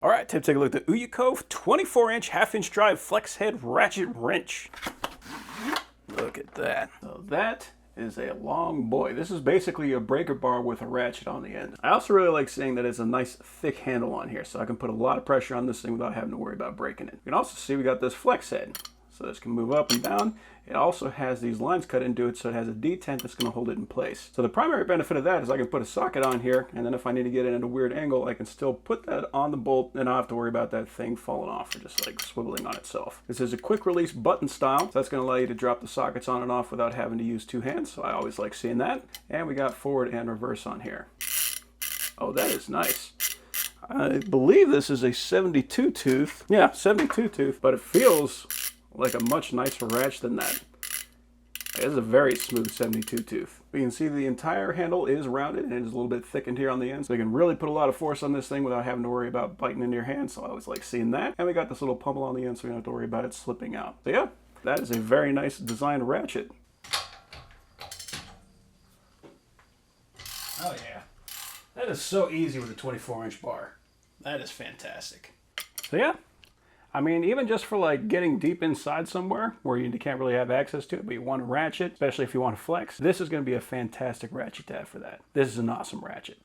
All right, time to take a look at the UYECOVE 24-inch half-inch drive flex head ratchet wrench. Look at that. So that is a long boy. This is basically a breaker bar with a ratchet on the end. I also really like seeing that it's a nice thick handle on here, so I can put a lot of pressure on this thing without having to worry about breaking it. You can also see we got this flex head. So this can move up and down. It also has these lines cut into it, so it has a detent that's going to hold it in place. So the primary benefit of that is I can put a socket on here, and then if I need to get it at a weird angle, I can still put that on the bolt and I don't have to worry about that thing falling off or just like swiveling on itself. This is a quick release button style, so that's going to allow you to drop the sockets on and off without having to use two hands, so I always like seeing that. And we got forward and reverse on here. Oh, that is nice. I believe this is a 72 tooth. Yeah, 72 tooth, but it feels like a much nicer ratchet than that. It is a very smooth 72 tooth. We can see the entire handle is rounded and it is a little bit thickened here on the end, so you can really put a lot of force on this thing without having to worry about biting into your hand, so I always like seeing that. And we got this little pummel on the end, so we don't have to worry about it slipping out. So yeah, that is a very nice designed ratchet. Oh yeah, that is so easy with a 24-inch bar. That is fantastic. So yeah, I mean, even just for like getting deep inside somewhere where you can't really have access to it, but you want a ratchet, especially if you want to flex, this is going to be a fantastic ratchet to have for that. This is an awesome ratchet.